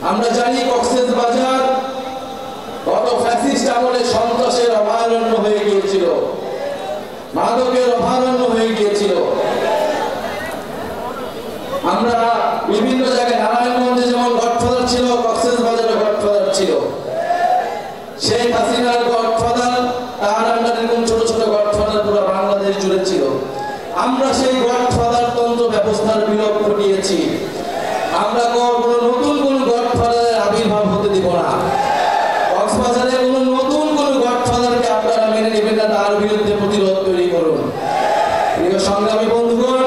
আমরা জানি কক্সবাজার গত ফ্যাসিস্ট আমলে সন্ত্রাসের অভয়ারণ্য হয়ে গিয়েছিল, মাদকের অভয়ারণ্য হয়ে গিয়েছিল। আমরা বিভিন্ন জায়গায় নারায়ণগঞ্জে যেমন গডফাদার ছিল, কক্সবাজারে গডফাদার ছিল। শেখ হাসিনার গডফাদার, তার আন্ডারে এরকম ছোট ছোট গডফাদার পুরো বাংলাদেশ জুড়ে ছিল। আমরা সেই গডফাদার তন্ত্র ব্যবস্থার বিলোপ ঘটিয়েছি। আমরা কোনো নতুন কোন গডফাদারের আবির্ভাব হতে দিব না। কক্সবাজারে কোনো নতুন কোন গডফাদারকে আপনারা মেনে নেবেন না, তার বিরুদ্ধে প্রতিরোধ তৈরি করুন। প্রিয় সংগ্রামী বন্ধুগণ,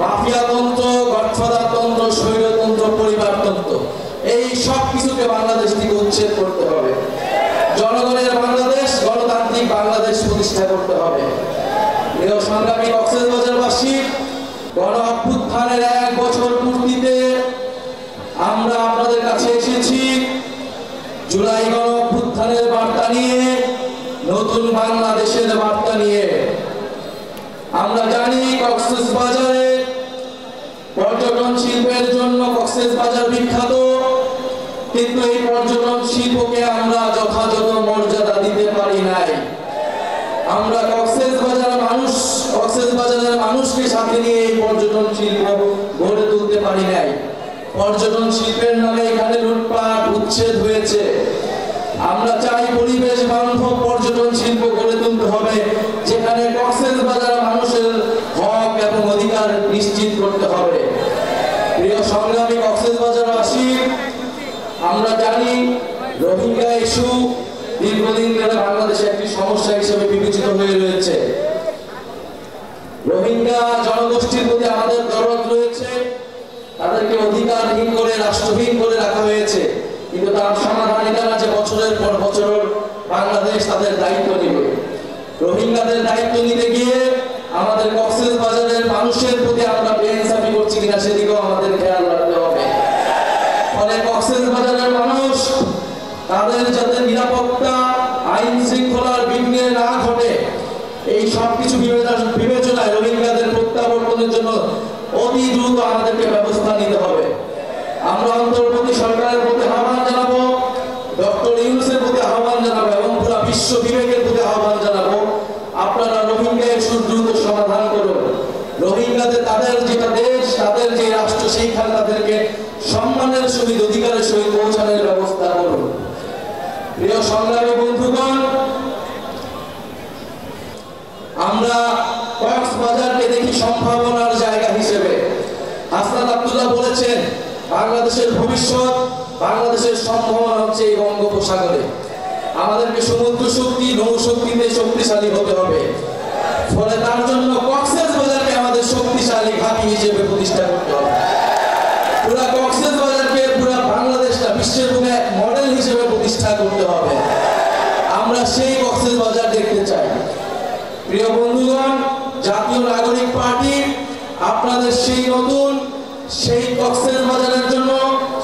মাফিয়া তন্ত্র, গডফাদার তন্ত্র, স্বৈরতন্ত্র, পরিবারতন্ত্র, এই সব কিছুকে বাংলাদেশ থেকে উচ্ছেদ করতে হবে। জনগণের বাংলাদেশ, গণতান্ত্রিক বাংলাদেশ প্রতিষ্ঠা করতে হবে। প্রিয় সংগ্রামী কক্সবাজারবাসী, গণ অভ্যুত্থানের 1 বছর পূর্তিতে আমরা আপনাদের কাছে এসেছি জুলাই গণ অভ্যুত্থানের বার্তা নিয়ে, নতুন বাংলাদেশের বার্তা নিয়ে। আমরা জানি কক্সবাজারে পর্যটন শিল্পের জন্য কক্সবাজার বিখ্যাত, কিন্তু এই পর্যটন শিল্পকে আমরা যথাযথ মর্যাদা দিতে পারি নাই। আমরা কক্সবাজারের মানুষকে সাথে নিয়ে এই পর্যটন শিল্প গড়ে তুলতে পারি নাই। পর্যটন শিল্পের নামে এখানে লুটপাট উচ্ছেদ হয়েছে। আমরা চাই পরিবেশ বান্ধব পর্যটন শিল্প গড়ে তুলতে হবে, যেখানে কক্সবাজার মানুষের হক এবং অধিকার নিশ্চিত করতে হবে। প্রিয় সংগ্রামী কক্সবাজারবাসী, আমরা জানি রোহিঙ্গা ইস্যু দীর্ঘদিন ধরে বাংলাদেশে একটি সমস্যা হিসেবে বিবেচিত হয়ে রয়েছে। রোহিঙ্গা জনগোষ্ঠীর প্রতি আমাদের দরদ রয়েছে, তাদেরকে অধিকারহীন করে, রাষ্ট্রহীন করে রাখা হয়েছে, কিন্তু তার সমাধান এটা না যে বছরের পর বছর বাংলাদেশ তাদের দায়িত্ব নেবে। রোহিঙ্গাদের দায়িত্ব নিতে গিয়ে আমাদের কক্সবাজারের মানুষের প্রতি আমরা বেইনসাফি করছি কিনা সেদিকেও আমাদের খেয়াল রাখতে হবে। ফলে কক্সবাজারের মানুষ তাদের যাতে নিরাপত্তা, আইন শৃঙ্খলার বিঘ্ন না ঘটে, এই সবকিছু বিবেচনায় রোহিঙ্গাদের প্রত্যাবর্তনের জন্য অতি দ্রুত আমাদেরকে ব্যবস্থা নিতে হবে। আমরা অন্তর্বর্তী সরকারের প্রতি আহ্বান জানাবো, ডক্টর ইউনূসের প্রতি আহ্বান জানাবো এবং পুরো বিশ্ব বিবেকের প্রতি আহ্বান জানাবো, আপনারা রোহিঙ্গা ইস্যুর দ্রুত সমাধান করুন। রোহিঙ্গাদের তাদের যেটা দেশ, তাদের যে রাষ্ট্র, সেইখানে তাদেরকে সম্মানের সহিত, অধিকারের সহিত পৌঁছানোর ব্যবস্থা করুন। প্রিয় সংগ্রামী বন্ধুগণ, আমরা কক্সবাজারকে দেখি সম্ভাবনার জায়গা হিসেবে। হাসনাত আব্দুল্লাহ বলেছেন, বাংলাদেশের ভবিষ্যৎ, বাংলাদেশের সম্ভাবনা হচ্ছে এই বঙ্গোপসাগরে। আমাদেরকে সমুদ্র শক্তি, নৌ শক্তিতে শক্তিশালী হতে হবে। ফলে তার জন্য কক্সবাজারকে আমাদের শক্তিশালী ঘাঁটি হিসেবে প্রতিষ্ঠা করতে হবে। পুরা কক্সবাজারকে, পুরা বাংলাদেশটা বিশ্বের বুকে মডেল হিসেবে প্রতিষ্ঠা করতে হবে। আমরা সেই কক্সবাজার দেখতে চাই। প্রিয় বন্ধুগণ, জাতীয় নাগরিক পার্টি আপনাদের সেই নতুন, সেই কক্সবাজারের জন্য,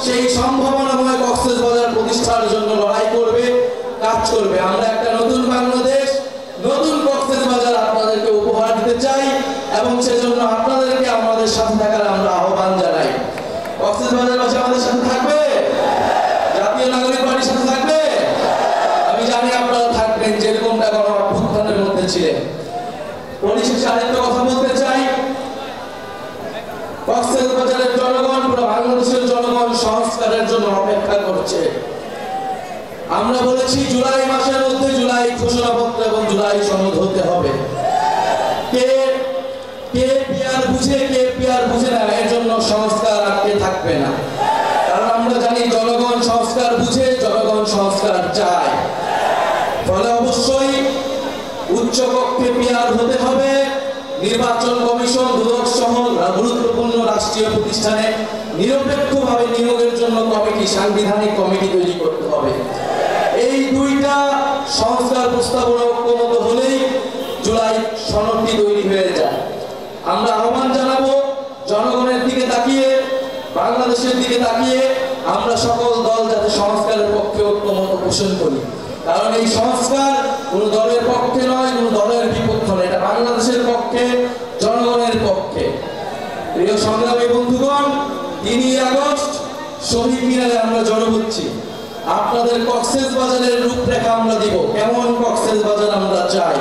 সেই সম্ভাবনাময় কক্সবাজার প্রতিষ্ঠার জন্য লড়াই করবে, কাজ করবে। আমরা একটা নতুন বাংলাদেশ, নতুন কক্সবাজার আপনাদেরকে উপহার দিতে চাই এবং সেজন্য আপনাদেরকে আমাদের সাথে থাকার আমরা আহ্বান জানাই। কক্সবাজারবাসী আমাদের সাথে থাকবে, জাতীয় নাগরিক পার্টির সাথে থাকবে। আমি জানি আপনারা থাকবেন, যেরকমটা গণ অভ্যুত্থানের মধ্যে ছিলেন। পরিশেষে আরেকটা কথা বলতে চাই, কক্সবাজারের জনগণ, পুরো বাংলাদেশের জনগণ সংস্কারের জন্য অপেক্ষা করছে। আমরা বলেছি জুলাই মাসের মধ্যে জুলাই ঘোষণাপত্র এবং জুলাই সনদ হতে হবে। কে পিআর বুঝে, কে পিআর বুঝে না, এর জন্য সংস্কার আটকে থাকবে না। কারণ আমরা জানি জনগণ সংস্কার বুঝে, জনগণ সংস্কার চায়। ফলে অবশ্যই উচ্চকক্ষে পিআর হতে হবে। নির্বাচন কমিশন, দুদক সহ গুরুত্বপূর্ণ রাষ্ট্রীয় প্রতিষ্ঠানে নিরপেক্ষভাবে নিয়োগের জন্য কমিটি, সাংবিধানিক কমিটি তৈরি করতে হবে। এই দুইটা সংস্কার প্রস্তাবনা ঐক্যমত হলেই জুলাই সনদটি তৈরি হয়ে যায়। আমরা আহ্বান জানাবো, জনগণের দিকে তাকিয়ে, বাংলাদেশের দিকে তাকিয়ে আমরা সকল দল যাতে সংস্কারের পক্ষে ঐক্যমত পোষণ করি। কারণ এই সংস্কার কোন দলের পক্ষে নয়, কোন দলের বিপক্ষে নয়, এটা বাংলাদেশের পক্ষে, জনগণের পক্ষে। প্রিয় সংগ্রামী বন্ধুগণ, 3 আগস্ট শহীদ মিনারে আমরা জড়ো হচ্ছি। আপনাদের কক্সবাজারের রূপরেখা আমরা দিব, কেমন কক্সবাজার আমরা চাই,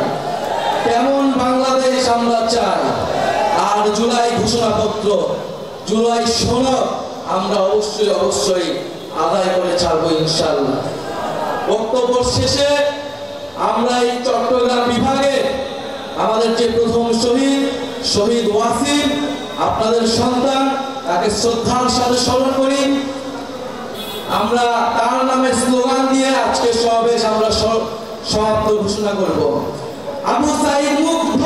কেমন বাংলাদেশ আমরা চাই। আর জুলাই ঘোষণাপত্র, জুলাই সনদ আমরা অবশ্যই আদায় করে ছাড়বো ইনশাআল্লাহ। বক্তব্য শেষে আমরা এই চট্টগ্রাম বিভাগে আমাদের যে প্রথম শহীদ ওয়াসিম, আপনাদের সন্তান, তাকে শ্রদ্ধার সাথে স্মরণ করি। আমরা তার নামে স্লোগান দিয়ে আজকে সমাবেশ আমরা সমাপ্ত ঘোষণা করব। আবু সাঈদ মুগ্ধ।